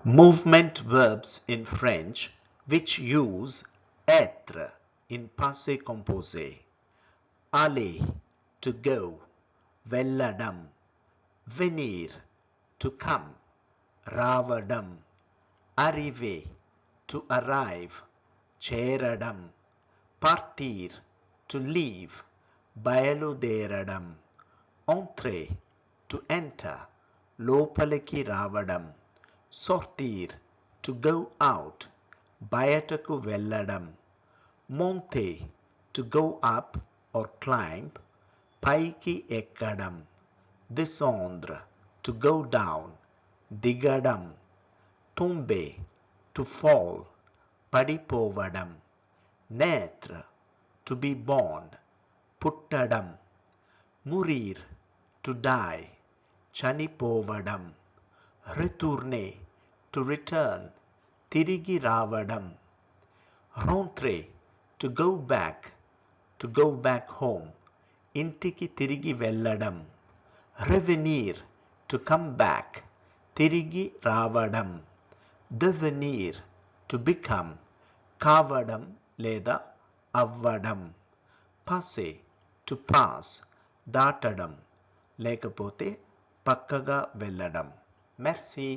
Movement verbs in French which use être in passé composé. Aller, to go. Velladam, venir, to come. Ravadam, arriver, to arrive. Cheradam, partir, to leave. Bayaluderadam, entrer, to enter. Lopalaki ravadam, sortir, to go out. Bayataku velladam, monte, to go up or climb. Paiki ekkadam, descendre, to go down. Digadam, tumbe, to fall. Padipovadam, naître, to be born. Puttadam, murir, to die. Chanipovadam, retourner, to return. Tirigi ravadam, rentrer, to go back home. Intiki tirigi velladam, revenir, to come back. Tirigi ravadam, devenir, to become. Kavadam leda avvadam, passe, to pass. Datadam, లేకపోతే పక్కగా వెళ్ళడం. Merci.